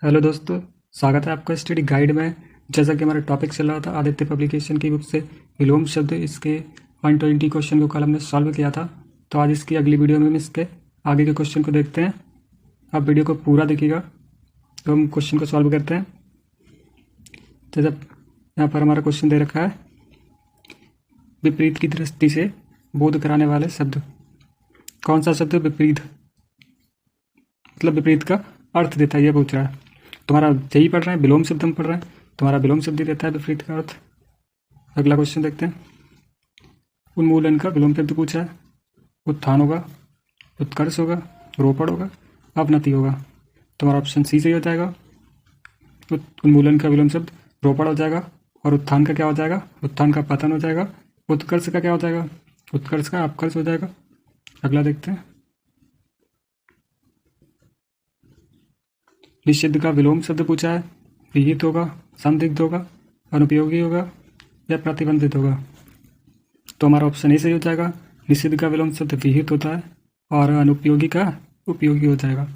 Hello दोस्तों, स्वागत है आपका स्टडी गाइड में। जैसा कि हमारा टॉपिक चल रहा था आदित्य पब्लिकेशन की बुक से विलोम शब्द, इसके 120 क्वेश्चन को कल हमने सॉल्व किया था। तो आज इसकी अगली वीडियो में हम इसके आगे के क्वेश्चन को देखते हैं। आप वीडियो को पूरा देखिएगा तो हम क्वेश्चन को सॉल्व करते हैं। जैसा यहाँ पर हमारा क्वेश्चन दे रखा है, विपरीत की दृष्टि से बोध कराने वाले शब्द। कौन सा शब्द विपरीत मतलब विपरीत का अर्थ देता है, ये पूछ रहा है। तुम्हारा यही पढ़ रहे हैं, विलोम शब्द हम पढ़ रहे हैं, तुम्हारा विलोम शब्द ही देता है विपरीत का अर्थ। अगला क्वेश्चन देखते हैं। उन्मूलन का विलोम शब्द पूछा है। उत्थान होगा, उत्कर्ष होगा, रोपड़ होगा, अवनति होगा। तुम्हारा ऑप्शन सी सही हो जाएगा। उन्मूलन का विलोम शब्द रोपड़ हो जाएगा, और उत्थान का क्या हो जाएगा? उत्थान का पतन हो जाएगा। उत्कर्ष का क्या हो जाएगा? उत्कर्ष का अपकर्ष हो जाएगा। अगला देखते हैं। निषिद्ध का विलोम शब्द पूछा है। विहित होगा, संदिग्ध होगा, अनुपयोगी होगा या प्रतिबंधित होगा। तो हमारा ऑप्शन ए सही हो जाएगा। निषिद्ध का विलोम शब्द विहित होता है और अनुपयोगी का उपयोगी हो जाएगा।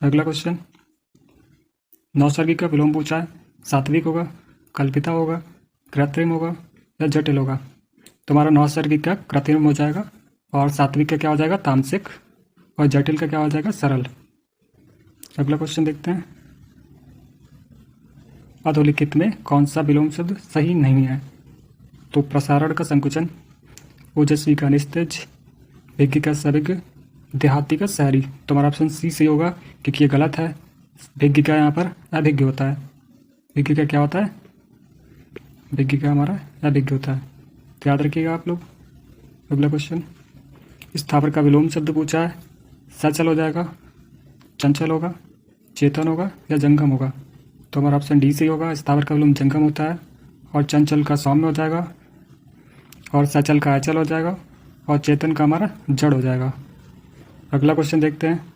अगला क्वेश्चन। नौसर्गिक का विलोम पूछा है। सात्विक होगा, कल्पिता होगा, कृत्रिम होगा या जटिल होगा। तो हमारा नौसर्गिक का कृत्रिम हो जाएगा, और सात्विक का क्या हो जाएगा? तामसिक, और जटिल का क्या हो जाएगा? सरल। अगला क्वेश्चन देखते हैं। अधोलिखित में कौन सा विलोम शब्द सही नहीं है? तो प्रसारण का संकुचन, ओजस्वी का निस्तेज, भिज्ञ का सविज्ञ, देहाती का शहरी। तो हमारा ऑप्शन सी सही होगा, क्योंकि ये गलत है। भिज्ञ का यहाँ पर अभिज्ञ होता है। भिज्ञ का क्या होता है? भिज्ञ का हमारा अभिज्ञ होता है, तो याद रखिएगा आप लोग। अगला क्वेश्चन। स्थावर का विलोम शब्द पूछा है। सचल हो जाएगा, चंचल होगा, चेतन होगा या जंगम होगा। तो हमारा ऑप्शन डी सही होगा। स्थावर का विलोम जंगम होता है, और चंचल का सौम्य हो जाएगा, और सचल का अचल हो जाएगा, और चेतन का हमारा जड़ हो जाएगा। अगला क्वेश्चन देखते हैं।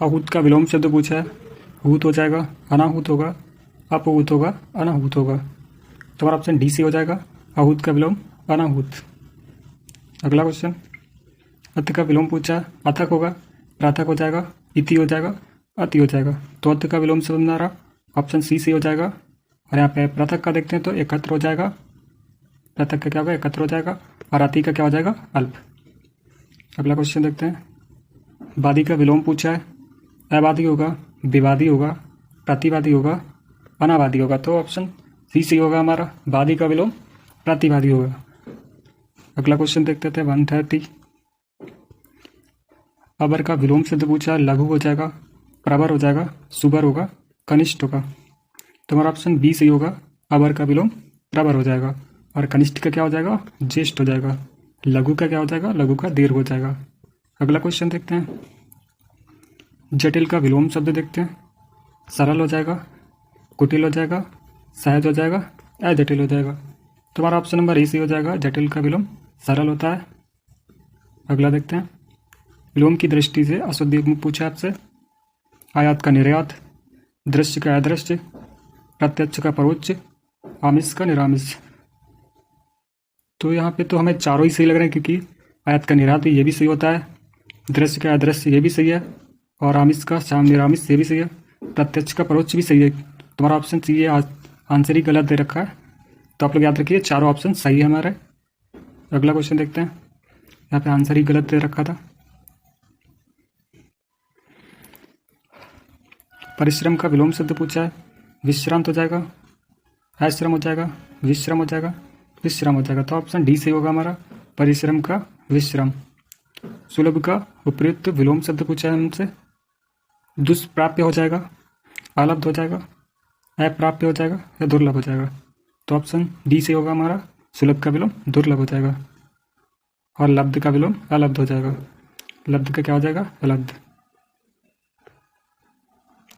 आहूत का विलोम शब्द पूछा है। हूत हो जाएगा, अनाहूत होगा, अपहूत होगा, अनाहूत होगा। तो हमारा ऑप्शन डी सही हो जाएगा। आहूत का विलोम अनाहूत। अगला क्वेश्चन। अथ का विलोम पूछा है। अथक होगा, प्राथक हो जाएगा, इति हो जाएगा, अति हो जाएगा। तो अथ का विलोम शब्द हमारा ऑप्शन सी सही हो जाएगा। और यहाँ पे पृथक का देखते हैं तो एकत्र हो जाएगा। पृथक का क्या होगा? एकत्र हो जाएगा। और अति का क्या हो जाएगा? अल्प। अगला क्वेश्चन देखते हैं। वादी का विलोम पूछा है। अवादी होगा, विवादी होगा, प्रतिवादी होगा, अनावादी होगा। तो ऑप्शन सी सही होगा हमारा। वादी का विलोम प्रतिवादी होगा। अगला क्वेश्चन देखते थे 130। अबर का विलोम शब्द पूछा है। लघु हो जाएगा, प्रवर हो जाएगा, सुबर होगा, कनिष्ठ होगा। तो हमारा ऑप्शन बी सही होगा। अबर का विलोम प्रवर हो जाएगा, और कनिष्ठ का क्या हो जाएगा? ज्येष्ठ हो जाएगा। लघु का क्या हो जाएगा? लघु का दीर्घ हो जाएगा। अगला क्वेश्चन देखते हैं। जटिल का विलोम शब्द देखते हैं। सरल हो जाएगा, कुटिल हो जाएगा, सहज हो जाएगा, अजटिल हो जाएगा। तो हमारा ऑप्शन नंबर ए सही हो जाएगा। जटिल का विलोम सरल होता है। अगला देखते हैं। विलोम की दृष्टि से अशुद्धि पूछा आपसे। आयात का निर्यात, दृश्य का अदृश्य, प्रत्यक्ष का परोक्ष, आमिष का निरामिष। तो यहाँ पे तो हमें चारों ही सही लग रहे हैं, क्योंकि आयात का निर्यात ये भी सही होता है, दृश्य का अदृश्य ये भी सही है, और आमिष का शाम निरामिष ये भी सही है, प्रत्यक्ष का परोक्ष भी सही है। तुम्हारा ऑप्शन सी है, आंसर ही गलत दे रखा है। तो आप लोग याद रखिए चारों ऑप्शन सही है हमारे। अगला क्वेश्चन देखते हैं। यहाँ पे आंसर ही गलत दे रखा था। परिश्रम का विलोम शब्द पूछा है। विश्रांत हो जाएगा, आश्रम हो जाएगा, विश्रम हो जाएगा, विश्राम हो जाएगा। तो ऑप्शन डी सही होगा हमारा। परिश्रम का विश्राम। सुलभ का उपयुक्त विलोम शब्द पूछा है हमसे। दुष्प्राप्य हो जाएगा, अलब्ध हो जाएगा, अप्राप्य हो जाएगा या दुर्लभ हो जाएगा। तो ऑप्शन डी सही होगा हमारा। सुलभ का विलोम दुर्लभ हो जाएगा, और लब्ध का विलोम अलब्ध हो जाएगा। लब्ध का क्या हो जाएगा? अलब्ध।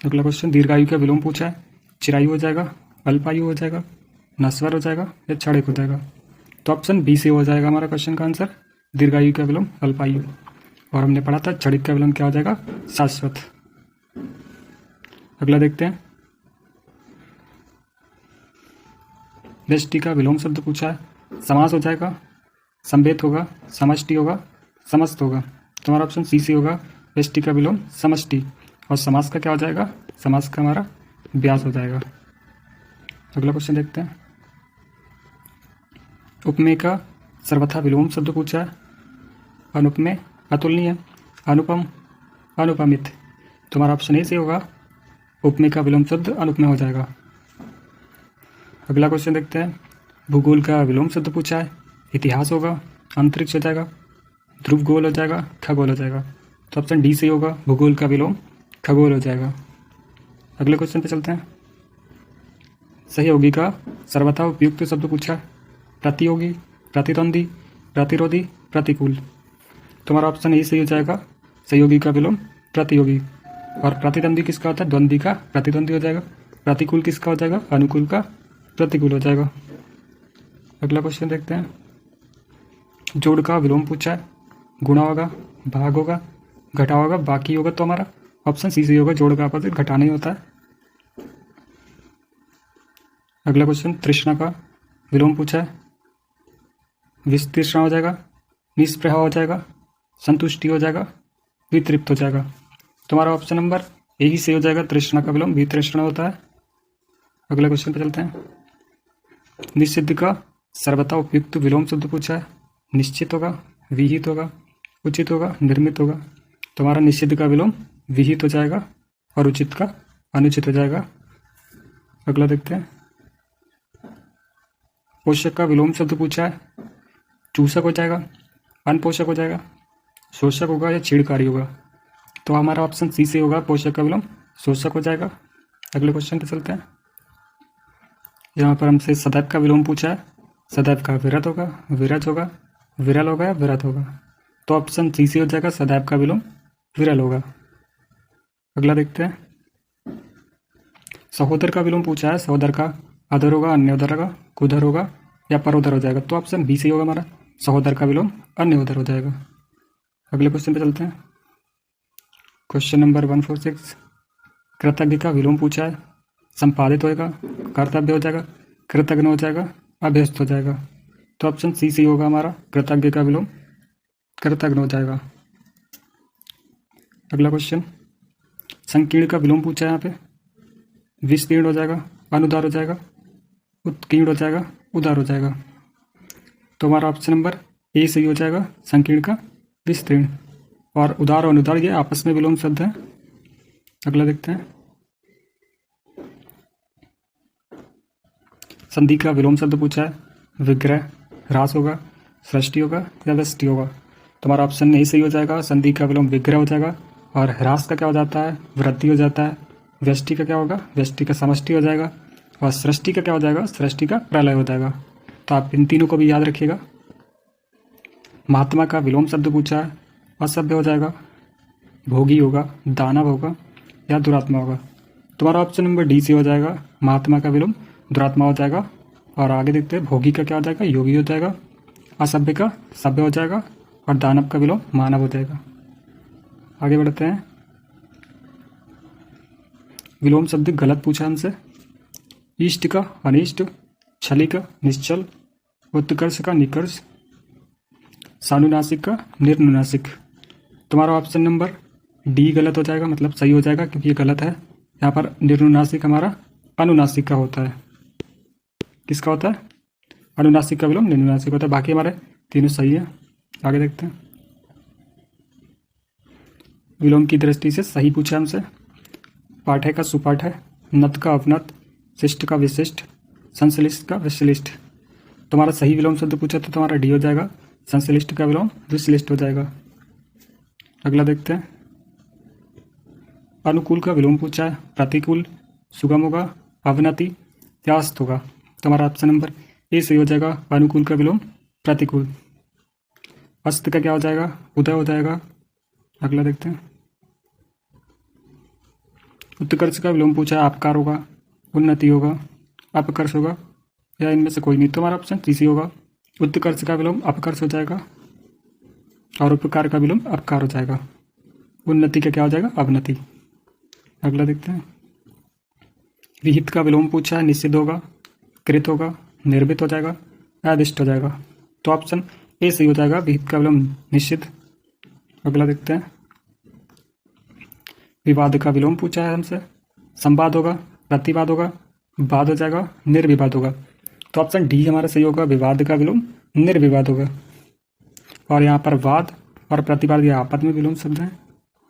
अगला क्वेश्चन। दीर्घायु का विलोम पूछा है। चिरायु हो जाएगा, अल्पायु हो जाएगा, नश्वर हो जाएगा या क्षणिक हो जाएगा। तो ऑप्शन बी से हो जाएगा हमारा क्वेश्चन का आंसर। दीर्घायु का विलोम अल्पायु, और हमने पढ़ा था क्षणिक का विलोम क्या हो जाएगा? शाश्वत। अगला देखते हैं। व्यष्टि का विलोम शब्द पूछा है। समास हो जाएगा, संवेद होगा, समष्टि होगा, समस्त होगा। तुम्हारा ऑप्शन सी सी होगा। व्यष्टि का विलोम समष्टि, और समास का क्या हो जाएगा, समास का हमारा ब्यास हो जाएगा। अगला क्वेश्चन देखते हैं। उपमेय का सर्वथा विलोम शब्द पूछा है। अनुपमेय, अतुलनीय, अनुपम, अनुपमित। तुम्हारा ऑप्शन ए से होगा, उपमेय का विलोम शब्द अनुपमेय हो जाएगा। अगला क्वेश्चन देखते हैं। भूगोल का विलोम शब्द पूछा है। इतिहास होगा, अंतरिक्ष हो जाएगा, ध्रुवगोल हो जाएगा, खगोल हो जाएगा। तो ऑप्शन डी से होगा, भूगोल का विलोम खगोल हो जाएगा। अगले क्वेश्चन पे चलते हैं। सहयोगी का सर्वथा उपयुक्त शब्द पूछा है। प्रतियोगी, प्रतिद्वंदी, प्रतिरोधी, प्रतिकूल। तुम्हारा ऑप्शन ए सही हो जाएगा, सहयोगी का विलोम प्रतियोगी। और प्रतिद्वंदी किसका होता है, द्वंद्वी का प्रतिद्वंदी हो जाएगा। प्रतिकूल किसका हो जाएगा, अनुकूल का प्रतिकूल हो जाएगा। अगला क्वेश्चन देखते हैं। जोड़ का विलोम पूछा है। गुणा होगा, भाग होगा, घटा होगा, बाकी होगा। तो हमारा ऑप्शन सी सही होगा, जोड़ का अपोजिट घटाना ही होता है। अगला क्वेश्चन। तृष्णा का विलोम पूछा है। विस्तृष्णा हो जाएगा, निष्प्रह हो जाएगा, संतुष्टि हो जाएगा, वितृप्त हो जाएगा। तुम्हारा ऑप्शन नंबर ए ही सही हो जाएगा, तृष्णा का विलोम वितृष्णा होता है। अगला क्वेश्चन पे चलते हैं। निषिद्ध का सर्वथा उपयुक्त विलोम शब्द पूछा है। निश्चित होगा, विहित होगा, उचित होगा, निर्मित होगा। तुम्हारा निषिद्ध का विलोम विहित हो जाएगा और उचित का अनुचित हो जाएगा। अगला देखते हैं। पोषक का विलोम शब्द पूछा है। चूषक हो जाएगा, अनपोषक हो जाएगा, शोषक होगा या छेड़खानी होगा। तो हमारा ऑप्शन सी से होगा, पोषक का विलोम शोषक हो जाएगा। अगले क्वेश्चन पे चलते हैं। यहाँ पर हमसे सदैव का विलोम पूछा है। सदैव का विरत होगा, विरज होगा, विरल होगा या विरत होगा। तो ऑप्शन सी से हो जाएगा, सदैव का विलोम विरल होगा। अगला देखते हैं। सहोदर का विलोम पूछा है। सहोदर का अधर होगा, अन्योदर होगा, कुधर होगा या परोधर हो जाएगा। तो ऑप्शन बी से होगा हमारा, सहोदर का विलोम अन्योदर हो जाएगा। अगले क्वेश्चन पे चलते हैं। Question number 146। कृतज्ञ का विलोम पूछा है। संपादित होएगा, कर्तव्य हो जाएगा, कृतज्ञ हो जाएगा, अभ्यस्त हो जाएगा। तो ऑप्शन सी सी होगा हमारा, कृतज्ञ का विलोम कृतज्ञ हो जाएगा। अगला क्वेश्चन। संकीर्ण का विलोम पूछा है यहाँ पे। विस्तीर्ण हो जाएगा, अनुदार हो जाएगा, उत्कीर्ण हो जाएगा, उदार हो जाएगा। तो हमारा ऑप्शन नंबर ए सही हो जाएगा, संकीर्ण का विस्तीर्ण। और उदार और अनुदार ये आपस में विलोम शब्द है। अगला देखते हैं। संधि का विलोम शब्द पूछा है। विग्रह, ह्रास होगा, सृष्टि होगा या व्यष्टि होगा। तुम्हारा ऑप्शन ए सही हो जाएगा, संधि का विलोम विग्रह हो जाएगा। और ह्रास का क्या हो जाता है, वृद्धि हो जाता है। व्यष्टि का क्या होगा, व्यष्टि का समष्टि हो जाएगा। और सृष्टि का क्या हो जाएगा, सृष्टि का प्रलय हो जाएगा। तो आप इन तीनों को भी याद रखिएगा। महात्मा का विलोम शब्द पूछा है। असभ्य हो जाएगा, भोगी होगा, दानव होगा या दुरात्मा होगा। तुम्हारा ऑप्शन नंबर डी से हो जाएगा, महात्मा का विलोम दुरात्मा हो जाएगा। और आगे देखते हैं। भोगी का क्या हो जाएगा, योगी हो जाएगा। असभ्य का सभ्य हो जाएगा। और दानव का विलोम मानव हो जाएगा। आगे बढ़ते हैं। विलोम शब्द गलत पूछा हमसे। इष्ट का अनिष्ट, छली का निश्चल, उत्कर्ष का निकर्ष, सानुनासिक का निर्नुनासिक। तुम्हारा ऑप्शन नंबर डी गलत हो जाएगा, मतलब सही हो जाएगा क्योंकि ये गलत है। यहाँ पर निर्नुनासिक हमारा अनुनासिक का होता है। किसका होता है, अनुनासिक का विलोम निर्नुनासिक होता है। बाकी हमारे तीनों सही है। आगे देखते हैं। विलोम की दृष्टि से सही पूछा हमसे। पाठ्य का सुपाठ्य, नत का अपनत, शिष्ट का विशिष्ट, संश्लिष्ट का विश्लिष्ट। तुम्हारा सही विलोम शब्द पूछा तो तुम्हारा डी हो जाएगा, संश्लिष्ट का विलोम विश्लिष्ट हो जाएगा। अगला देखते हैं। अनुकूल का विलोम पूछा है। प्रतिकूल, सुगम होगा, अवनति या अस्त होगा। तुम्हारा ऑप्शन नंबर ए सही हो जाएगा, अनुकूल का विलोम प्रतिकूल। अस्त का क्या हो जाएगा, उदय हो जाएगा। अगला देखते हैं। उत्कर्ष का विलोम पूछा है। अपकार होगा, उन्नति होगा, अपकर्ष होगा या इनमें से कोई नहीं। तुम्हारा ऑप्शन सी होगा, उत्कर्ष का विलोम अपकर्ष हो जाएगा और उपकार का विलोम अपकार हो जाएगा। उन्नति का क्या हो जाएगा, अवनति। अगला देखते हैं। विहित का विलोम पूछा है। निषिद्ध होगा, कृत होगा, निर्मित हो जाएगा, आदिष्ट हो जाएगा। तो ऑप्शन ए सही हो जाएगा, विहित का विलोम निषिद्ध। अगला देखते हैं। विवाद का विलोम पूछा है हमसे। संवाद होगा, प्रतिवाद होगा, वाद हो जाएगा, निर्विवाद होगा। तो ऑप्शन डी हमारा सही होगा, विवाद का विलोम निर्विवाद होगा। और यहाँ पर वाद और प्रतिवाद ये आपस में विलोम शब्द हैं।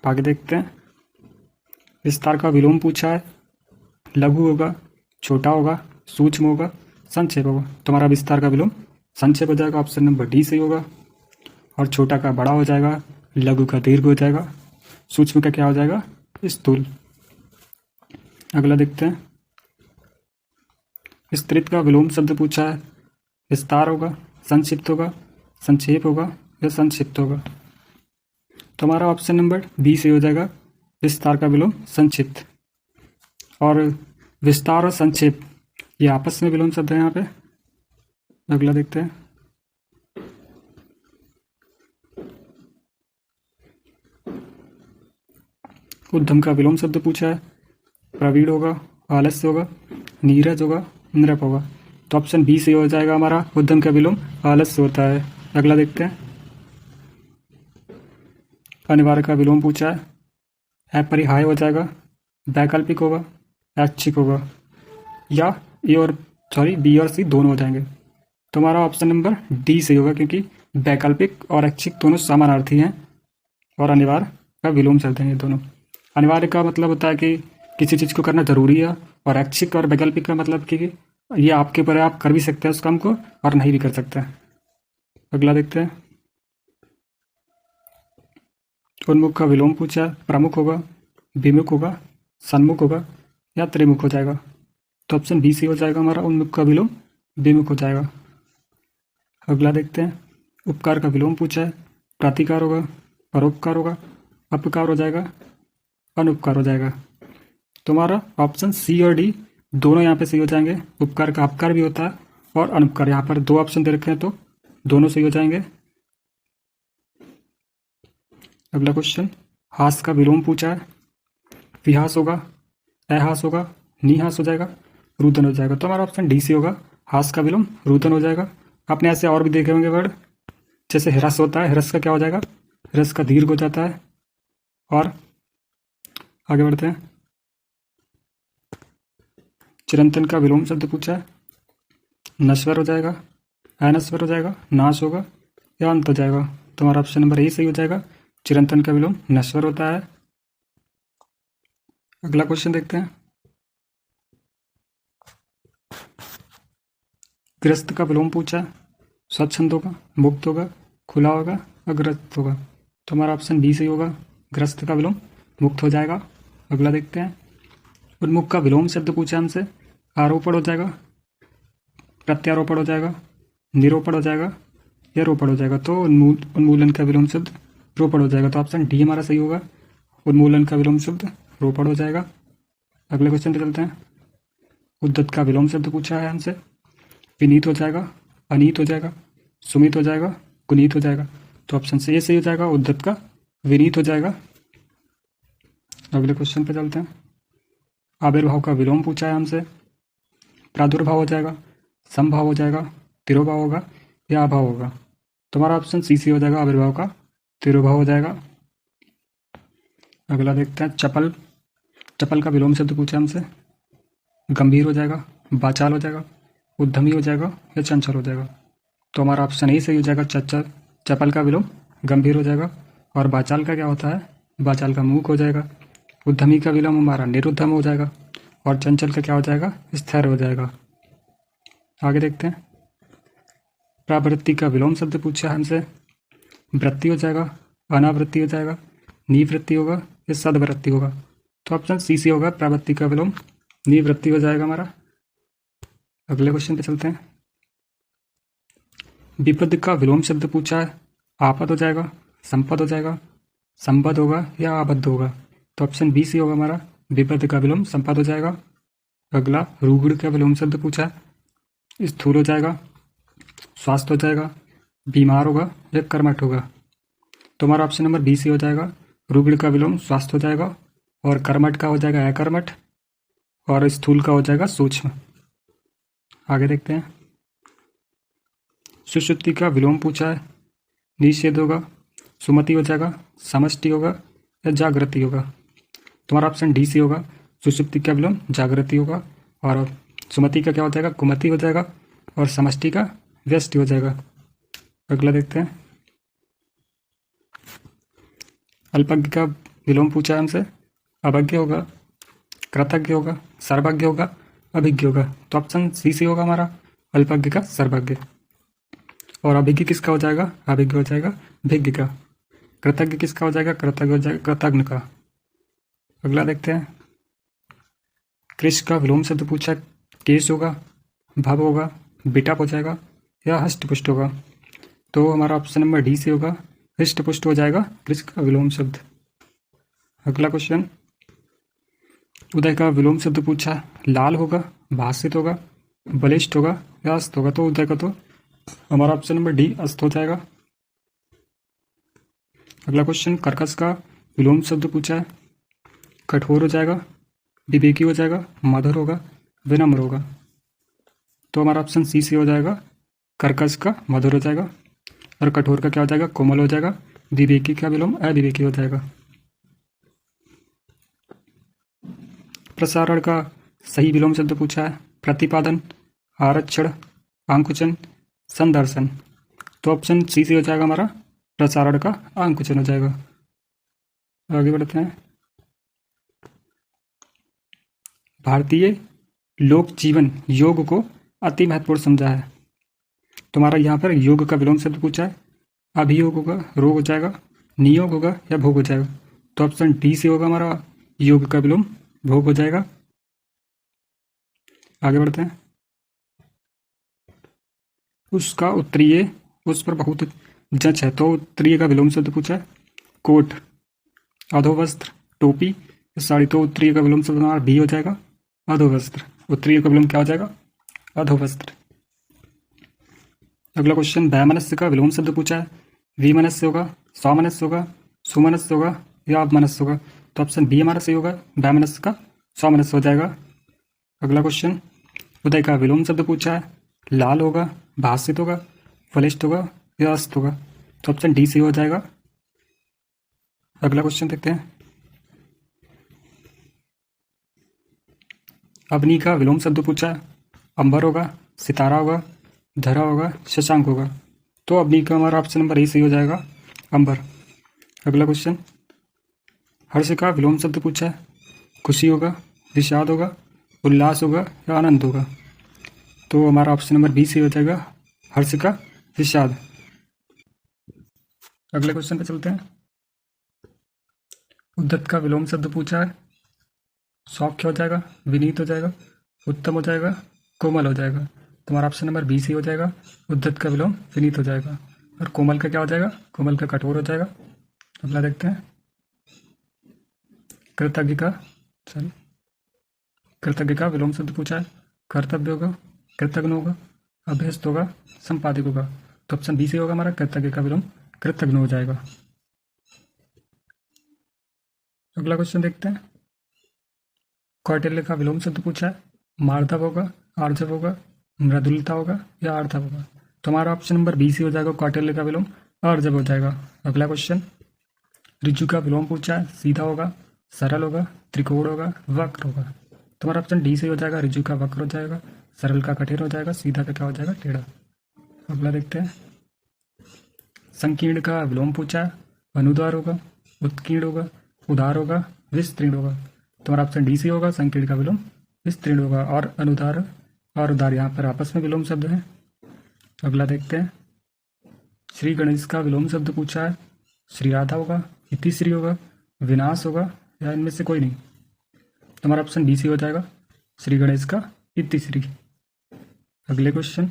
आगे देखते हैं। विस्तार का विलोम पूछा है। लघु होगा, छोटा होगा, सूक्ष्म होगा, संक्षेप होगा। तुम्हारा विस्तार का विलोम संक्षेप हो जाएगा, ऑप्शन नंबर डी सही होगा। और छोटा का बड़ा हो जाएगा, लघु का दीर्घ हो जाएगा, सूक्ष्म का क्या हो जाएगा, स्थूल। अगला देखते हैं। विस्तृत का विलोम शब्द पूछा है। विस्तार होगा, संक्षिप्त होगा, संक्षेप होगा या संक्षिप्त होगा। तुम्हारा ऑप्शन नंबर बी से हो जाएगा, विस्तार का विलोम संक्षिप्त। और विस्तार और संक्षेप ये आपस में विलोम शब्द है यहाँ पे। अगला देखते हैं। उद्यम का विलोम शब्द पूछा है। प्रवीण होगा, आलस्य होगा, नीरज होगा, नृप होगा। तो ऑप्शन बी से हो जाएगा हमारा, उद्यम का विलोम आलस्य होता है। अगला देखते हैं। अनिवार्य का विलोम पूछा है। अपरिहार्य हो जाएगा, वैकल्पिक होगा, ऐच्छिक होगा, या ए और बी और सी दोनों हो जाएंगे। तो हमारा ऑप्शन नंबर डी सही होगा, क्योंकि वैकल्पिक और ऐच्छिक दोनों समानार्थी हैं और अनिवार्य का विलोम शब्द हैं ये दोनों। अनिवार्य का मतलब होता है कि किसी चीज़ को करना जरूरी है, और ऐच्छिक और वैकल्पिक का मतलब कि ये आपके ऊपर है, आप कर भी सकते हैं उस काम को और नहीं भी कर सकते हैं। अगला देखते हैं। उन्मुख का विलोम पूछा है। प्रमुख होगा, विमुख होगा, सन्मुख होगा या त्रिमुख हो जाएगा। तो ऑप्शन बी सी हो जाएगा हमारा, उन्मुख का विलोम विमुख हो जाएगा। अगला देखते हैं। उपकार का विलोम पूछा है। प्रतिकार होगा, परोपकार होगा, अपकार हो जाएगा, अनुपकार हो जाएगा। तुम्हारा ऑप्शन सी और डी दोनों यहाँ पे सही हो जाएंगे। उपकार का अपकार भी होता है और अनुपकार, यहाँ पर दो ऑप्शन दे रखे हैं तो दोनों सही हो जाएंगे। अगला क्वेश्चन। हास का विलोम पूछा है। विहास होगा, अहास होगा, निहास हो जाएगा, रुदन हो जाएगा। तो हमारा ऑप्शन डी सी होगा, हास का विलोम रुदन हो जाएगा। आपने ऐसे और भी देखे होंगे वर्ड, जैसे हिरस होता है, हिरस का क्या हो जाएगा, हिरस का दीर्घ हो जाता है। और आगे बढ़ते हैं। चिरंतन का विलोम शब्द पूछा है। नश्वर हो जाएगा, अनश्वर हो जाएगा, नाश होगा या अंत हो जाएगा। तो हमारा ऑप्शन नंबर ए सही हो जाएगा, चिरंतन का विलोम नश्वर होता है। अगला क्वेश्चन देखते हैं। ग्रस्त का विलोम पूछा है। स्वच्छंद होगा, मुक्त होगा, खुला होगा, अग्रस्त होगा। तो हमारा ऑप्शन बी सही होगा, ग्रस्त का विलोम मुक्त हो जाएगा। अगला देखते हैं। उन्मुख का विलोम शब्द पूछा हमसे। आरोपण हो जाएगा, प्रत्यारोपण हो जाएगा, निरोपण हो जाएगा या रोपण हो जाएगा। तो उन्मूलन का विलोम शब्द रोपण हो जाएगा। तो ऑप्शन डी हमारा सही होगा, उन्मूलन का विलोम शब्द रोपण हो जाएगा। अगले क्वेश्चन पे चलते हैं। उद्धत का विलोम शब्द पूछा है हमसे। विनीत हो जाएगा, अनीत हो जाएगा, सुमित हो जाएगा, गुनीत हो जाएगा। तो ऑप्शन से ये सही हो जाएगा, उद्धत का विनीत हो जाएगा। अगले क्वेश्चन पे चलते हैं। आविर्भाव का विलोम पूछा है हमसे। प्रादुर्भाव हो जाएगा, समभाव हो जाएगा, तिरोभाव होगा या अभाव होगा। तुम्हारा ऑप्शन सी हो जाएगा, आविर्भाव का तिरोभाव हो जाएगा। अगला देखते हैं। चपल, चपल का विलोम शब्द पूछा है हमसे। गंभीर हो जाएगा, वाचाल हो जाएगा, उद्यमी हो जाएगा या चंचल हो जाएगा। तो हमारा ऑप्शन ए सही हो जाएगा, चंचल। चपल का विलोम गंभीर हो जाएगा। और वाचाल का क्या होता है, वाचाल का मूक हो जाएगा। उद्यमी का विलोम हमारा निरुद्धम हो जाएगा। और चंचल का क्या हो जाएगा, स्थिर हो जाएगा। आगे देखते हैं। प्रावृत्ति का विलोम शब्द पूछा है हमसे। वृत्ति हो जाएगा, अनावृत्ति हो जाएगा, निवृत्ति होगा या सदवृत्ति होगा। तो ऑप्शन सी होगा, प्रावृत्ति का विलोम निवृत्ति हो जाएगा हमारा। अगले क्वेश्चन पे चलते हैं। विपद का विलोम शब्द पूछा है। आपद हो जाएगा, संपद हो जाएगा, संबद्ध होगा या आबद्ध होगा। तो ऑप्शन बी सी होगा हमारा, विपद का विलोम संपद हो जाएगा। अगला रूगुण का विलोम शब्द पूछा है। स्थूल हो जाएगा, स्वास्थ्य हो जाएगा, बीमार होगा या कर्मठ होगा। तो हमारा ऑप्शन नंबर बी सी हो जाएगा, रूगुण का विलोम स्वास्थ्य हो जाएगा। और कर्मठ का हो जाएगा अकर्मठ। और स्थूल का हो जाएगा सूक्ष्म। आगे देखते हैं। सुषुप्ति का विलोम पूछा है। निषेध होगा, सुमति हो जाएगा, समष्टि होगा या जागृति होगा। तुम्हारा ऑप्शन डी सी होगा, सुषुप्ति का विलोम जागृति होगा, और सुमति का क्या हो जाएगा, कुमति हो जाएगा, और समष्टि का व्यष्टि हो जाएगा। अगला देखते हैं, अल्पज्ञ का विलोम पूछा है हमसे, अवज्ञ होगा, कृतज्ञ होगा, सर्वज्ञ होगा, अभिज्ञ होगा। तो ऑप्शन सी सी होगा हमारा, अल्पज्ञ का सर्वज्ञ। और अभिज्ञ किसका हो जाएगा, अभिज्ञ हो जाएगा भिज्ञ का। कृतज्ञ किसका हो जाएगा, कृतज्ञ हो जाएगा कृतज्ञ का। अगला देखते हैं, कृष का विलोम शब्द पूछा, केश होगा, भव होगा, बिटप हो जाएगा, या हष्टपुष्ट होगा। तो हमारा ऑप्शन नंबर डी से होगा, हष्टपुष्ट हो जाएगा कृष का विलोम शब्द। अगला क्वेश्चन, उदय का विलोम शब्द पूछा, लाल होगा, भाषित होगा, बलिष्ठ होगा, या अस्त होगा। तो उदय का तो हमारा ऑप्शन नंबर डी अस्त हो जाएगा। अगला क्वेश्चन, कर्कश का विलोम शब्द पूछा है, कठोर हो जाएगा, विवेकी हो जाएगा, मधुर होगा, विनम्र होगा। तो हमारा ऑप्शन सी से हो जाएगा, कर्कश का मधुर हो जाएगा, और कठोर का क्या हो जाएगा, कोमल हो जाएगा, विवेकी का विलोम अविवेकी हो जाएगा। प्रसारण का सही विलोम शब्द पूछा है, प्रतिपादन, आरक्षण, आंकुचन, संदर्शन। तो ऑप्शन सी से हो जाएगा हमारा, प्रसारण का आंकुचन हो जाएगा। आगे बढ़ते हैं, भारतीय लोक जीवन योग को अति महत्वपूर्ण समझा है। तुम्हारा यहाँ पर योग का विलोम शब्द पूछा है, अभियोग होगा, रोग हो जाएगा, नियोग होगा, या भोग हो जाएगा। तो ऑप्शन डी से होगा हमारा, योग का विलोम भोग हो जाएगा। आगे बढ़ते हैं, उसका उत्तरीय उस पर बहुत जच है। तो उत्तरीय का विलोम शब्द पूछा है, कोट, अधोवस्त्र, टोपी, साड़ी। तो उत्तरीय का विलोम शब्द हमारा बी हो जाएगा, अधोवस्त्र। उत्तरीय का विलोम क्या हो जाएगा, अधोवस्त्र। अगला क्वेश्चन, वैमनस्य का विलोम शब्द पूछा है, विमनस्य होगा, सौमनस्य होगा, सुमनस्य होगा, या अपमनस्य होगा। तो ऑप्शन बी हमारा सही होगा, वैमनस्य का सौमनस्य हो जाएगा। अगला क्वेश्चन, उदय का विलोम शब्द पूछा है, लाल होगा, भाषित होगा, बलिष्ठ होगा, या अस्त होगा। तो ऑप्शन डी सही हो जाएगा। अगला क्वेश्चन देखते हैं, अग्नि का विलोम शब्द पूछा है, अंबर होगा, सितारा होगा, धरा होगा, शशांक होगा। तो अग्नि का हमारा ऑप्शन नंबर ए सही हो जाएगा, अंबर। अगला क्वेश्चन, हर्ष का विलोम शब्द पूछा है, खुशी होगा, विषाद होगा, उल्लास होगा, या आनंद होगा। तो हमारा ऑप्शन नंबर बी सही हो जाएगा, हर्ष का विषाद। अगले क्वेश्चन पे चलते हैं, उद्धत का विलोम शब्द पूछा है, सौख्य हो जाएगा, विनीत हो जाएगा, उत्तम हो जाएगा, कोमल हो जाएगा। तुम्हारा ऑप्शन नंबर बी सही हो जाएगा, उद्धत का विलोम विनीत हो जाएगा, और कोमल का क्या हो जाएगा, कोमल का कठोर हो जाएगा। अगला देखते हैं, कृतज्ञ का विलोम शब्द पूछा है, कर्तव्य होगा, कृतज्ञ होगा, अभ्यस्त होगा, संपादिक होगा। तो ऑप्शन बी से होगा हमारा, कृतज्ञ का विलोम कृतज्ञ हो जाएगा। अगला क्वेश्चन देखते हैं, कौटिल्य का विलोम शब्द पूछा है, मार्दव होगा, आर्जव होगा, मृदुलता होगा, या आर्धव होगा। तो हमारा ऑप्शन नंबर बी से हो जाएगा, कौटिल्य का विलोम आर्जव हो जाएगा। अगला क्वेश्चन, ऋजु का विलोम पूछा है, सीधा होगा, सरल होगा, त्रिकोण होगा, वक्र होगा। तुम्हारा ऑप्शन डी से हो जाएगा, ऋजु का वक्र हो जाएगा, सरल का कठिन हो जाएगा, सीधा का क्या हो जाएगा, टेढ़ा। अगला देखते हैं, संकीर्ण का विलोम पूछा है, अनुदार होगा, उत्कीर्ण होगा, उदार होगा, विस्तीर्ण होगा। तुम्हारा ऑप्शन डी से होगा, संकीर्ण का विलोम विस्तीर्ण होगा, और अनुदार और उदार यहाँ पर आपस में विलोम शब्द हैं। अगला देखते हैं, श्री गणेश का विलोम शब्द पूछा है, श्री राधा होगा, इतिश्री होगा, विनाश होगा, या इनमें से कोई नहीं। तुम्हारा ऑप्शन बी सी हो जाएगा, श्री गणेश का इतिश्री। अगले क्वेश्चन,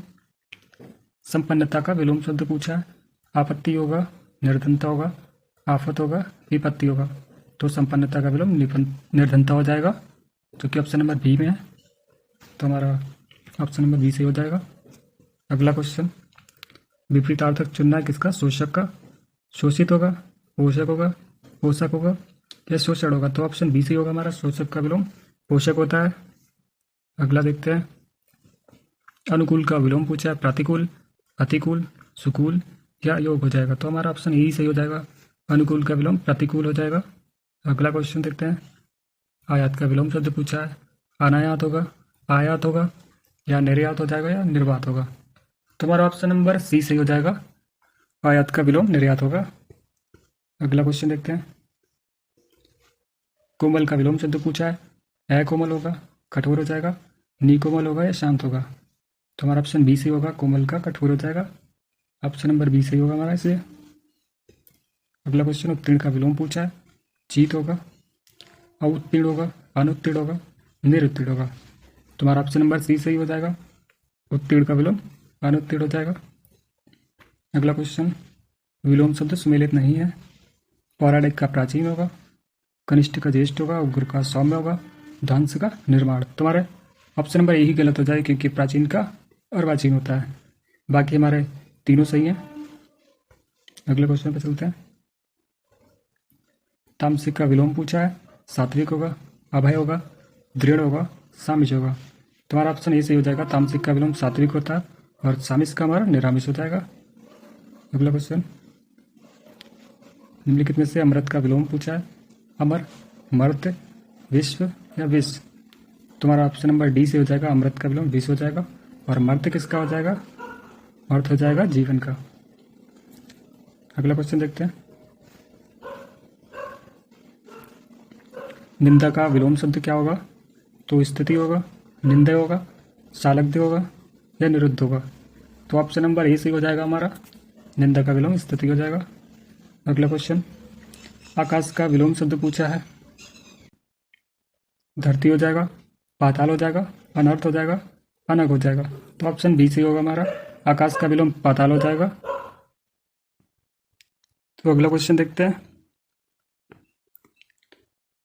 संपन्नता का विलोम शब्द पूछा है, आपत्ति होगा, निर्धनता होगा, आफत होगा, विपत्ति होगा। तो संपन्नता का विलोम निर्धनता हो जाएगा, जो कि ऑप्शन नंबर बी में है। तो हमारा ऑप्शन नंबर बी से हो जाएगा। अगला क्वेश्चन, विपरीतार्थक चुनना है किसका, शोषक का, शोषित होगा, पोषक होगा, पोषक होगा, या शोषण होगा। तो ऑप्शन बी से होगा हमारा, शोषक का विलोम पोषक होता है। अगला देखते हैं, अनुकूल का विलोम पूछा है, प्रतिकूल, अतिकूल, सुकूल, या योग हो जाएगा। तो हमारा ऑप्शन ए सही हो जाएगा, अनुकूल का विलोम प्रतिकूल हो जाएगा। अगला क्वेश्चन देखते हैं, आयात का विलोम शब्द पूछा है, अनायात होगा, आयात होगा, या निर्यात हो जाएगा, या निर्वात होगा। तुम्हारा ऑप्शन नंबर सी सही हो जाएगा, आयात का विलोम निर्यात होगा। अगला क्वेश्चन देखते हैं। कोमल का विलोम शब्द पूछा है, अकोमल होगा, कठोर हो जाएगा, निकोमल होगा, या शांत होगा। तुम्हारा ऑप्शन बी सही होगा, कोमल का कठोर हो जाएगा। ऑप्शन नंबर बी सही होगा हमारा इसलिए। अगला क्वेश्चन, उत्तीर्ण का विलोम पूछा है, चित होगा, अउत्तीर्ण होगा, अनुत्तीर्ण होगा, निरुत्तीर्ण होगा। तुम्हारा ऑप्शन नंबर सी सही हो जाएगा, उत्तीर्ण का विलोम अनुत्तीर्ण हो जाएगा। अगला क्वेश्चन, विलोम शब्द सुमेलित नहीं है, पौराणिक का प्राचीन होगा, कनिष्ठ का ज्येष्ठ होगा, उग्र का सौम्य होगा, ध्वंस का निर्माण। तुम्हारे ऑप्शन नंबर यही गलत हो जाए क्योंकि प्राचीन का अर्वाचीन होता है। बाकी हमारे तीनों सही हैं। अगले क्वेश्चन पे चलते हैं। तामसिक का विलोम पूछा है, सात्विक होगा, अभय होगा, दृढ़ होगा, सामिश होगा। तुम्हारा ऑप्शन ए सही हो जाएगा, तामसिक का विलोम सात्विक होता है और सामिश का हमारा निरामिष हो जाएगा। अगला क्वेश्चन, निम्नलिखित में से अमृत का विलोम पूछा है, अमर, मर्त्य, विश्व या विष। तुम्हारा ऑप्शन नंबर डी से हो जाएगा, अमृत का विलोम विष हो जाएगा। और मर्त्य किसका हो जाएगा, अर्थ हो जाएगा जीवन का। अगला क्वेश्चन देखते हैं। निंदा का विलोम शब्द क्या होगा, तो स्थिति होगा, निंदय होगा, सालग्ध्य होगा, या निरुद्ध होगा। तो ऑप्शन नंबर ए सही हो जाएगा हमारा, निंदा का विलोम स्थिति हो जाएगा। अगला क्वेश्चन, आकाश का विलोम शब्द पूछा है, धरती हो जाएगा, पाताल हो जाएगा, अनर्थ हो जाएगा, अनग हो जाएगा। तो ऑप्शन बी सही होगा हमारा, आकाश का विलोम पाताल हो जाएगा। तो अगला क्वेश्चन देखते हैं।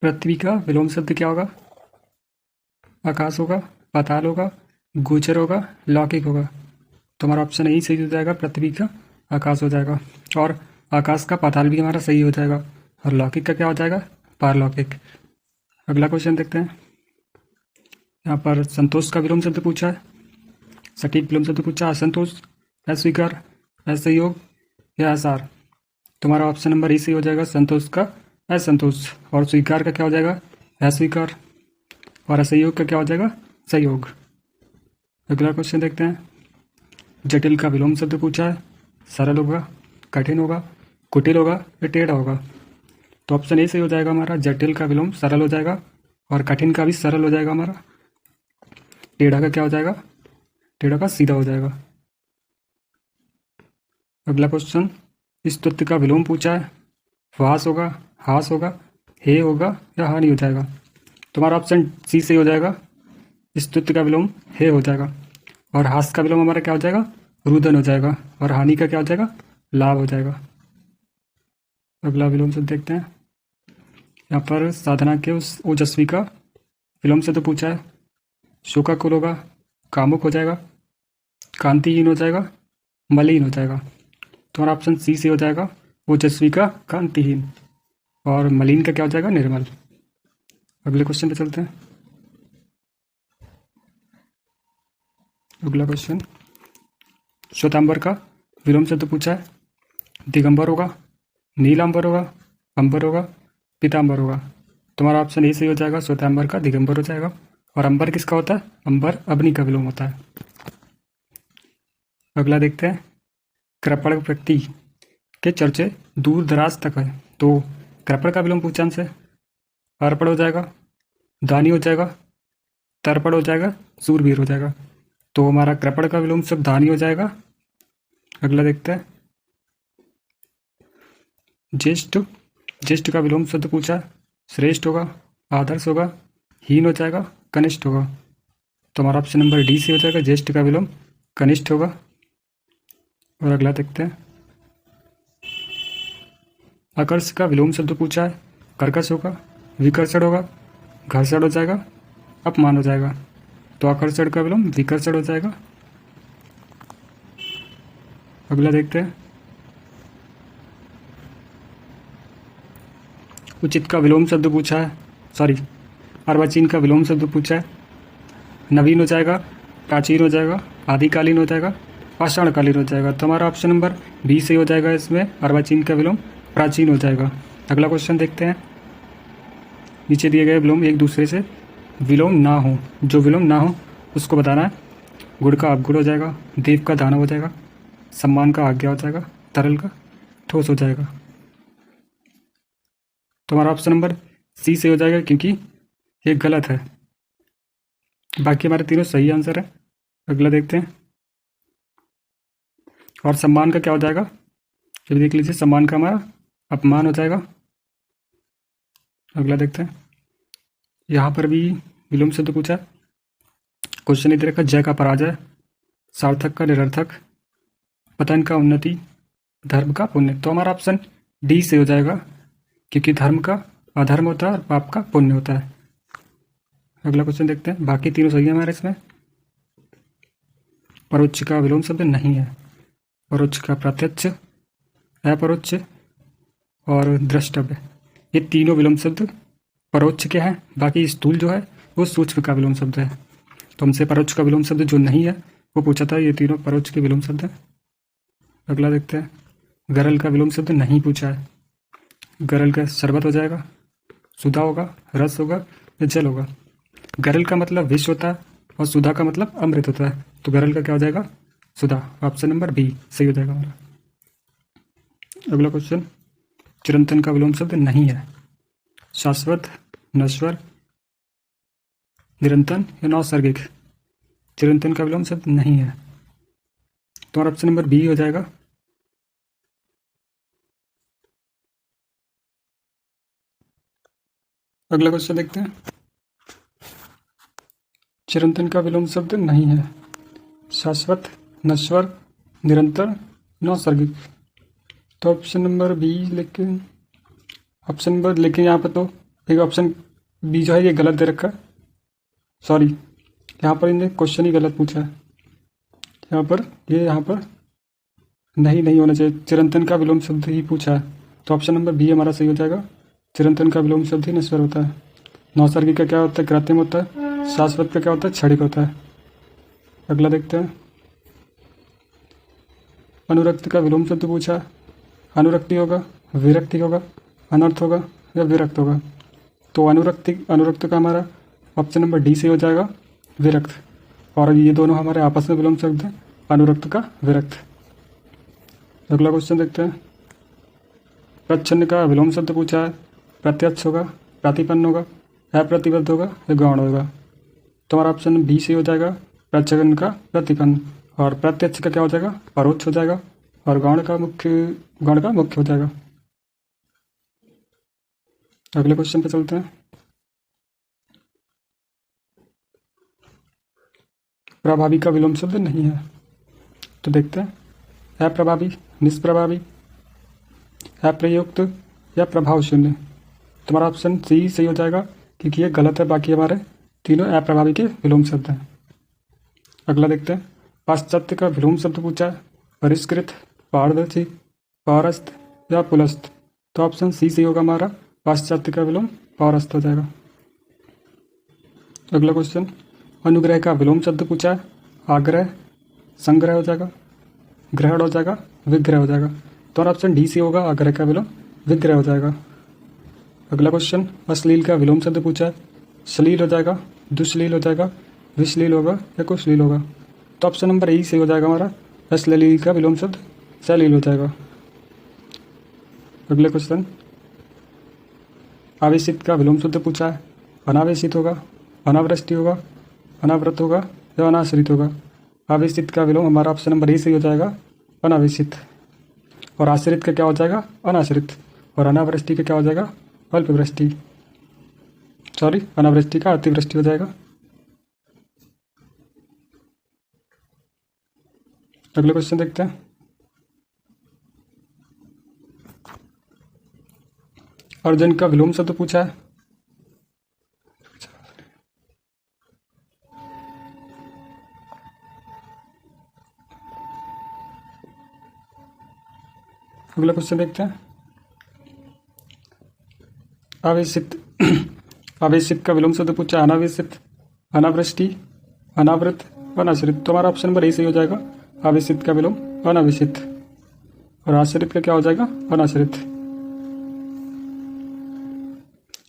पृथ्वी का विलोम शब्द क्या होगा, आकाश होगा, पाताल होगा, गोचर होगा, लौकिक होगा। तो हमारा ऑप्शन यही सही हो जाएगा, पृथ्वी का आकाश हो जाएगा। और आकाश का पाताल भी हमारा सही हो जाएगा। और लौकिक का क्या हो जाएगा, पारलौकिक। अगला क्वेश्चन देखते हैं। यहाँ पर संतोष का विलोम शब्द पूछा है, सटीक विलोम शब्द पूछा है, असंतोष, अस्वीकार, असहयोग या आसार। तुम्हारा ऑप्शन नंबर ई सही हो जाएगा, संतोष का असंतोष। और स्वीकार का क्या हो जाएगा, अस्वीकार। और असहयोग का क्या हो जाएगा, सहयोग। अगला क्वेश्चन देखते हैं। जटिल का विलोम शब्द पूछा है, सरल होगा, कठिन होगा, कुटिल होगा, या टेढ़ा होगा। तो ऑप्शन ए सही हो जाएगा हमारा, जटिल का विलोम सरल हो जाएगा और कठिन का भी सरल हो जाएगा हमारा। टेढ़ा का क्या हो जाएगा, टेढ़ा का सीधा हो जाएगा। अगला क्वेश्चन, स्तुत्य का विलोम पूछा है, वास होगा, हास होगा, हे होगा, या हानि हो जाएगा। तुम्हारा ऑप्शन सी सही हो जाएगा, स्तुत्य का विलोम हे हो जाएगा। और हास का विलोम हमारा क्या हो जाएगा, रुदन हो जाएगा। और हानि का क्या हो जाएगा, लाभ हो जाएगा। अगला विलोम शब्द देखते हैं। यहाँ पर साधना के उस ओजस्वी का विलोम शब्द पूछा है, शोकाकुल होगा, कामुक हो जाएगा, कांतिहीन हो जाएगा, मलिन हो जाएगा। तुम्हारा ऑप्शन सी से हो जाएगा, ओजस्वी का कांतिहीन। और मलिन का क्या हो जाएगा, निर्मल। अगले क्वेश्चन पे चलते हैं। अगला क्वेश्चन, श्वेतांबर का विलोम शब्द पूछा है, दिगंबर होगा, नीलांबर होगा, अंबर होगा, पीतांबर होगा। तुम्हारा ऑप्शन ए सही हो जाएगा, श्वेतांबर का दिगंबर हो जाएगा। और अंबर किसका होता है, अंबर अग्नि का विलोम होता है। अगला देखते हैं। कृपण व्यक्ति के चर्चे दूर दराज तक है, तो कृपण का विलोम पूछा हमसे, अर्पण हो जाएगा, दानी हो जाएगा, तर्पण हो जाएगा, सूरवीर हो जाएगा। तो हमारा कृपण का विलोम सब दानी हो जाएगा। अगला देखते हैं। ज्येष्ठ, ज्येष्ठ का विलोम शब्द पूछा, श्रेष्ठ होगा, आदर्श होगा, हीन हो जाएगा, कनिष्ठ होगा। तो हमारा ऑप्शन नंबर डी से हो जाएगा, ज्येष्ठ का विलोम कनिष्ठ होगा। और अगला देखते हैं। आकर्ष का विलोम शब्द पूछा है, कर्कश होगा, विकर्षण होगा, घर्षण हो जाएगा, अपमान हो जाएगा। तो आकर्षण का विलोम विकर्षण हो जाएगा। अगला देखते हैं। उचित का विलोम शब्द पूछा है, सॉरी अर्वाचीन का विलोम शब्द पूछा है, नवीन हो जाएगा, प्राचीन हो जाएगा, आदिकालीन हो जाएगा, पाषाणकालीन हो जाएगा। तो हमारा ऑप्शन नंबर बी सही हो जाएगा, इसमें अर्वाचीन का विलोम प्राचीन हो जाएगा। अगला क्वेश्चन देखते हैं। नीचे दिए गए विलोम एक दूसरे से विलोम ना हो, जो विलोम ना हो उसको बताना है। गुड़ का अवगुड़ हो जाएगा, देव का दानव हो जाएगा, सम्मान का आज्ञा हो जाएगा, तरल का ठोस हो जाएगा। तो हमारा ऑप्शन नंबर सी से हो जाएगा, क्योंकि ये गलत है। बाकी हमारे तीनों सही आंसर है। अगला देखते हैं। और सम्मान का क्या हो जाएगा, जब देख लीजिए, सम्मान का हमारा अपमान हो जाएगा। अगला देखते हैं। यहाँ पर भी विलोम शब्द पूछा। क्वेश्चन इधर का जय का पराजय, सार्थक का निरर्थक, पतन का उन्नति, धर्म का पुण्य। तो हमारा ऑप्शन डी से हो जाएगा, क्योंकि धर्म का अधर्म होता है और पाप का पुण्य होता है। अगला क्वेश्चन देखते हैं। बाकी तीनों सही है हमारे इसमें। परोक्ष का विलोम शब्द नहीं है। परोक्ष का प्रत्यक्ष, अपरोक्ष और द्रष्टव्य, ये तीनों विलोम शब्द परोक्ष के हैं। बाकी स्थूल जो है वो सूक्ष्म का विलोम शब्द है। तो हमसे परोक्ष का विलोम शब्द जो नहीं है वो पूछा था। ये तीनों परोक्ष के विलोम शब्द हैं। अगला देखते हैं। गरल का विलोम शब्द नहीं पूछा है। गरल का शरबत हो जाएगा, सुधा होगा, रस होगा या जल होगा। गरल का मतलब विष होता है और सुधा का मतलब अमृत होता है। तो गरल का क्या हो जाएगा, सुधा। ऑप्शन नंबर बी सही हो जाएगा हमारा। अगला क्वेश्चन। चिरंतन का विलोम शब्द नहीं है। शाश्वत, नश्वर, निरंतन या नौसर्गिक। चिरंतन का विलोम शब्द नहीं है, तो हमारा ऑप्शन नंबर बी हो जाएगा। अगला क्वेश्चन देखते हैं। चिरंतन का विलोम शब्द नहीं है। शाश्वत, नश्वर, निरंतर, नौसर्गिक। तो ऑप्शन नंबर बी, लेकिन यहाँ पर तो एक ऑप्शन बी जो है ये गलत दे रखा है। सॉरी, यहाँ पर इन्हें क्वेश्चन ही गलत पूछा है। यहाँ पर नहीं होना चाहिए। चिरंतन का विलोम शब्द ही पूछा है, तो ऑप्शन नंबर बी हमारा सही हो जाएगा। चिरंतन का विलोम शब्द ही नश्वर होता है। नौसर्गिक का क्या होता है, कृत्रिम होता है। शाश्वत का क्या होता है, क्षणिक होता है। अगला देखते हैं। अनुरक्त का विलोम शब्द पूछा है। अनुरक्ति होगा, विरक्ति होगा, अनर्थ होगा या विरक्त होगा। तो अनुरक्त का हमारा ऑप्शन नंबर डी से हो जाएगा, विरक्त। और ये दोनों हमारे आपस में विलोम शब्द हैं, अनुरक्त का विरक्त। अगला क्वेश्चन देखते हैं। प्रच्छन्न का विलोम शब्द पूछा है। प्रत्यक्ष होगा, प्रतिपन्न होगा, अप्रतिबद्ध होगा या गौण होगा। तो हमारा ऑप्शन बी से हो जाएगा, प्रच्छन्न का प्रतिपन्न। और प्रत्यक्ष का क्या हो जाएगा, परोक्ष हो जाएगा। और गौण का मुख्य हो जाएगा। अगले क्वेश्चन पे चलते हैं। प्रभावी का विलोम शब्द नहीं है, तो देखते हैं। अप्रभावी, निष्प्रभावी, अप्रयुक्त या प्रभाव शून्य। तुम्हारा ऑप्शन सी सही हो जाएगा, क्योंकि ये गलत है। बाकी हमारे तीनों अप्रभावी के विलोम शब्द हैं। अगला देखते हैं। पाश्चात्य का विलोम शब्द पूछा है। परिष्कृत, पारदर्शी, पौरस्थ या पुलस्थ। तो ऑप्शन सी सही होगा हमारा। पाश्चात्य का विलोम पौरस्थ हो जाएगा। अगला क्वेश्चन। अनुग्रह का विलोम शब्द पूछा है। आग्रह, संग्रह हो जाएगा, ग्रहण हो जाएगा, विग्रह हो जाएगा। तो ऑप्शन डी से होगा, आग्रह का विलोम विग्रह हो जाएगा। अगला क्वेश्चन। अश्लील का विलोम शब्द पूछा है। श्लील हो जाएगा, दुश्लील हो जाएगा, विश्लील होगा या कुश्लील होगा। तो ऑप्शन नंबर ई से हो जाएगा हमारा। अश्लील का विलोम शब्द सलील हो जाएगा। अगले क्वेश्चन। आवेशित का विलोम शब्द पूछा है। अनावेशित होगा, अनावृष्टि होगा, अनावृत होगा या अनाश्रित होगा। आवेशित का विलोम हमारा ऑप्शन नंबर ए से हो जाएगा, अनावेशित। और आश्रित का क्या हो जाएगा, अनाश्रित। और अनावृष्टि का क्या हो जाएगा, अल्पवृष्टि। अनावृष्टि का अतिवृष्टि हो जाएगा। अगले क्वेश्चन देखते हैं। अर्जुन का विलोम शब्द पूछा है। अगला क्वेश्चन देखते हैं। आवेशित का विलोम शब्द पूछा। अनावेशित, अनावृष्टि, अनावृत, अनाश्रित। तो हमारा ऑप्शन नंबर ए सही हो जाएगा। आवेशित का विलोम अनावेशित। और आश्रित का क्या हो जाएगा, अनाश्रित।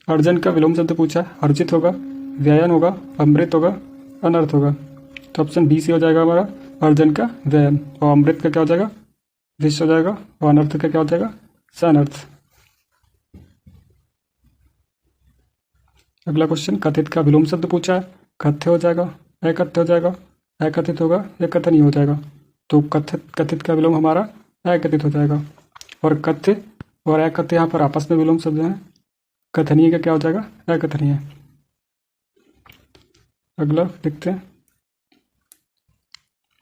अर्जन का विलोम शब्द पूछा है, अर्जित होगा, व्ययन होगा, अमृत होगा, अनर्थ होगा। तो ऑप्शन बी से हो जाएगा हमारा अर्जन का व्ययन, और अमृत का क्या हो जाएगा, विष हो जाएगा, और अनर्थ का क्या हो जाएगा, सनर्थ। अगला क्वेश्चन, कथित का विलोम शब्द पूछा है, कथ्य हो जाएगा, अकथ्य हो जाएगा, अकथित होगा या कथनीय हो जाएगा। तो कथित का विलोम हमारा अकथित हो जाएगा, और कथ्य और अकथ्य यहाँ पर आपस में विलोम शब्द हैं। कथनीय का क्या हो जाएगा, अकथनीय। अगला देखते हैं,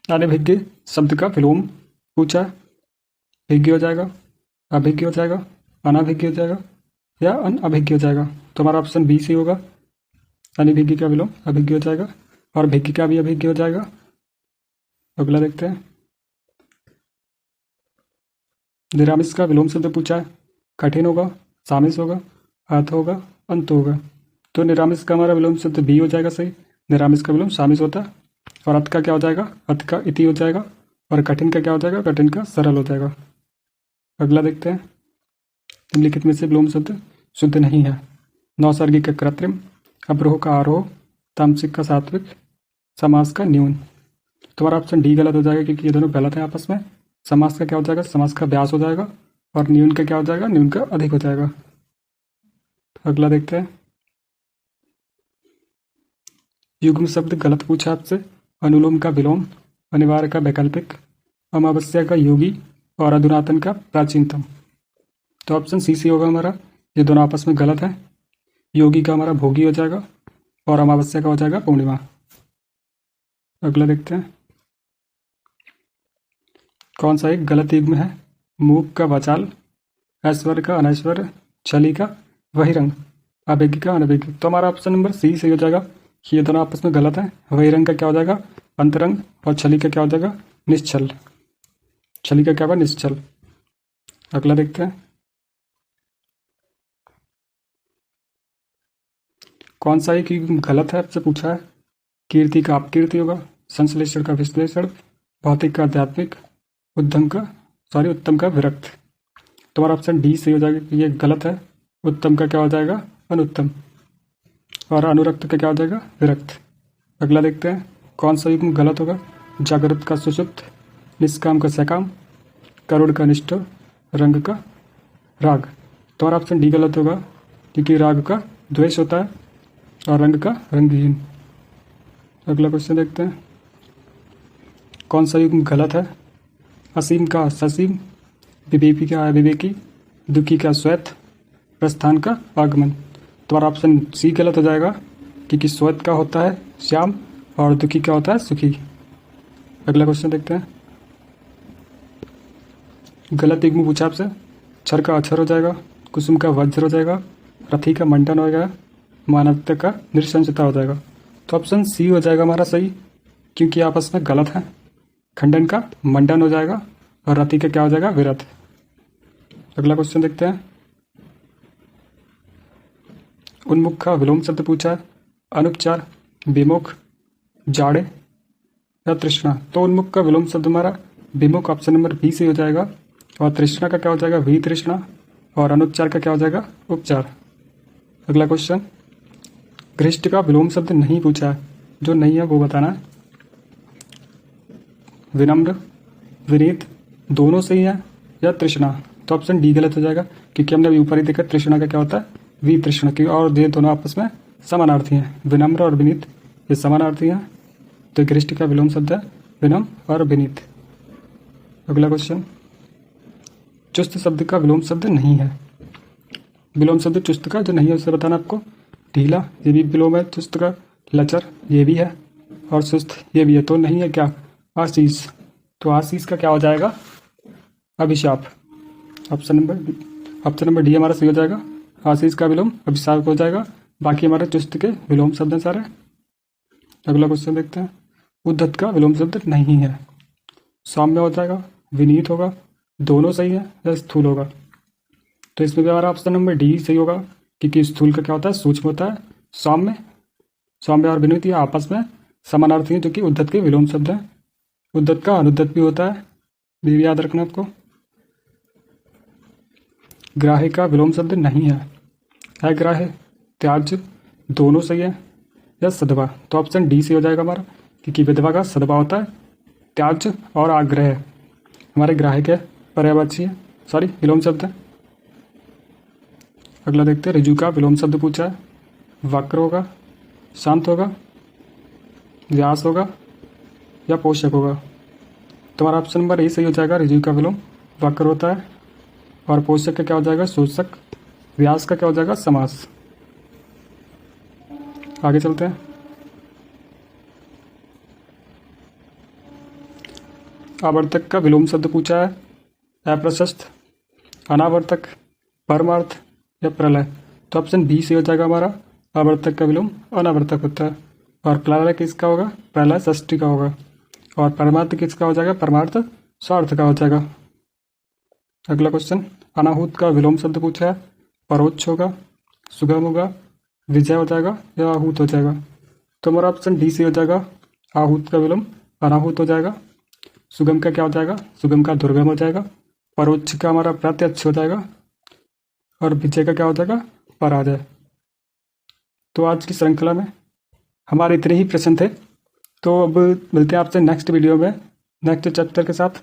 अनभिज्ञ शब्द का विलोम पूछा है, भिज्ञ हो जाएगा, अभिज्ञ हो जाएगा, अनभिज्ञ हो जाएगा या अनअभिज्ञ हो जाएगा। तो हमारा ऑप्शन बी सी होगा, अनभिज्ञ का विलोम अभिज्ञ हो जाएगा, और भिज्ञ का भी अभिज्ञ हो जाएगा। अगला देखते हैं, निरामिष का विलोम शब्द पूछा है, कठिन होगा, सामिस होगा, अर्थ होगा, अंत होगा। तो निरामिष का हमारा विलोम शब्द बी हो जाएगा सही, निरामिष का विलोम सामिस होता है, और अर्थ का क्या हो जाएगा, अर्थ का इति हो जाएगा, और कठिन का क्या हो जाएगा, कठिन का सरल हो जाएगा। अगला देखते हैं, निम्नलिखित में से विलोम शब्द शुद्ध नहीं है। नौसर्गिक का कृत्रिम, अवरोह का आरोह, तामसिक का सात्विक, समास का न्यून। तो हमारा ऑप्शन डी गलत हो जाएगा, क्योंकि ये दोनों गलत हैं आपस में। समास का क्या हो जाएगा, समास का व्यास हो जाएगा, और न्यून का क्या हो जाएगा, न्यून का अधिक हो जाएगा। अगला देखते हैं, युग्म शब्द गलत पूछा आपसे, अनुलोम का विलोम, अनिवार्य का वैकल्पिक, अमावस्या का योगी, और अधुनातन का प्राचीनतम। तो ऑप्शन सी सी होगा हमारा, ये दोनों आपस में गलत है। योगी का हमारा भोगी हो जाएगा, और अमावस्या का हो जाएगा पूर्णिमा। अगला देखते हैं, कौन सा एक गलत युग्म है, मूक का वाचाल, ऐश्वर्य का अनैश्वर्य, छली का वही रंग, अभिज्ञ का अनभिज्ञ। तो हमारा ऑप्शन नंबर सी सही हो जाएगा, ये दोनों आपस में गलत है। वही रंग का क्या हो जाएगा, अंतरंग, और छली का क्या हो जाएगा, निश्चल। छली का क्या होगा, निश्चल। अगला देखते हैं, कौन सा एक युग्म गलत है आपसे पूछा है, कीर्ति का अपकीर्ति होगा, संश्लेषण का विश्लेषण, भौतिक का आध्यात्मिक, उत्तम का विरक्त। तो हमारा ऑप्शन डी सही हो जाएगा कि ये गलत है। उत्तम का क्या हो जाएगा, अनुत्तम, और अनुरक्त का क्या हो जाएगा, विरक्त। अगला देखते हैं, कौन सा युग्म गलत होगा, जागृत का सुषुप्त, निष्काम का सकाम, करुण का निष्ठ, रंग का राग। तो हमारा ऑप्शन डी गलत होगा, क्योंकि राग का द्वेष होता है, और रंग का रंगहीन। अगला क्वेश्चन देखते हैं, कौन सा युग्म गलत है, असीम का ससीम, विवेकी का अविवेकी, दुखी का श्वेत, प्रस्थान का आगमन। तो हमारा ऑप्शन सी गलत हो जाएगा, क्योंकि श्वेत का होता है श्याम, और दुखी का होता है सुखी। अगला क्वेश्चन देखते हैं, गलत युग्म पूछा आपसे, क्षर का अक्षर हो जाएगा, कुसुम का वज्र हो जाएगा, रथी का मंडन हो जाएगा, मानवता का नृशंसता हो जाएगा। तो ऑप्शन सी हो जाएगा हमारा सही, क्योंकि आपस में गलत है। खंडन का मंडन हो जाएगा, और रति का क्या हो जाएगा, विरत। अगला क्वेश्चन देखते हैं, उन्मुख का विलोम शब्द पूछा है, अनुपचार, विमुख, जाड़े या तृष्णा। तो उन्मुख का विलोम शब्द हमारा विमुख, ऑप्शन नंबर बी से हो जाएगा, और तृष्णा का क्या हो जाएगा, वी तृष्णा, और अनुपचार का क्या हो जाएगा, उपचार। अगला क्वेश्चन, घृष्ट का विलोम शब्द नहीं पूछा है, जो नहीं है वो बताना है। विनम्र, विनीत, दोनों सही है, या तृष्णा। तो ऑप्शन डी गलत हो जाएगा, क्योंकि हमने अभी ऊपर ही देखा तृष्णा का क्या होता है, वी तृष्णा की, और ये दोनों आपस में समानार्थी हैं। विनम्र और विनीत ये समानार्थी हैं, तो घृष्ट का विलोम शब्द है विनम्र और विनीत। अगला क्वेश्चन, चुस्त शब्द का विलोम शब्द नहीं है। विलोम शब्द चुस्त का जो नहीं है उसे बताना आपको। ढीला ये भी विलोम है चुस्त का, लचर ये भी है, और सुस्त ये भी है। तो नहीं है क्या, आशीष। तो आशीष का क्या हो जाएगा, अभिशाप। ऑप्शन नंबर डी हमारा सही हो जाएगा। आशीष का विलोम अभिशाप हो जाएगा। बाकी हमारे चुस्त के विलोम शब्द हैं सारे। अगला क्वेश्चन देखते हैं, उद्धत का विलोम शब्द नहीं है। सौम्य हो जाएगा, विनीत होगा, दोनों सही है, या स्थूल होगा। तो इसमें भी हमारा ऑप्शन नंबर डी सही होगा, क्योंकि स्थूल का क्या होता है, सूक्ष्म होता है। सौम्य और विनीत ये आपस में समानार्थी हैं, जो कि उद्धत के विलोम शब्द हैं। उद्धत का अनुद्धत भी होता है, ये भी याद रखना आपको। ग्राह्य का विलोम शब्द नहीं है। अग्राह्य त्याज्य, दोनों सही है, या सदवा। तो ऑप्शन डी सही हो जाएगा हमारा, क्योंकि विधवा का सदवा होता है त्याज्य और आग्रह हमारे ग्राहक है, पर्यायवाची है, सॉरी विलोम शब्द है। अगला देखते हैं, ऋजु का विलोम शब्द पूछा है। वक्र होगा, शांत होगा, व्यास होगा या पोषक होगा। तो हमारा ऑप्शन नंबर ए सही हो जाएगा, ऋजु का विलोम वक्र होता है और पोषक का क्या हो जाएगा, शोषक। व्यास का क्या हो जाएगा, समास। आगे चलते हैं। आवर्तक का विलोम शब्द पूछा है। अप्रशस्त, अनावर्तक, परमार्थ या प्रलय। तो ऑप्शन बी से हो जाएगा हमारा, आवर्तक का विलोम अनावर्तक होता है। और प्रलय किसका होगा, प्रलय षष्ठी का होगा। और परमार्थ किसका हो जाएगा, परमार्थ स्वार्थ का हो जाएगा। अगला क्वेश्चन, अनाहूत का विलोम शब्द पूछा है। परोक्ष होगा, सुगम होगा, विजय हो जाएगा या आहूत हो जाएगा। तो हमारा ऑप्शन डी से हो जाएगा, आहूत का विलोम अनाहूत हो जाएगा। सुगम का क्या हो जाएगा, सुगम का दुर्गम हो जाएगा। परोक्ष का हमारा प्रत्यक्ष हो जाएगा और विजय का क्या हो जाएगा, पराजय। तो आज की श्रृंखला में हमारे इतने ही प्रश्न थे। तो अब मिलते हैं आपसे नेक्स्ट वीडियो में नेक्स्ट चैप्टर के साथ।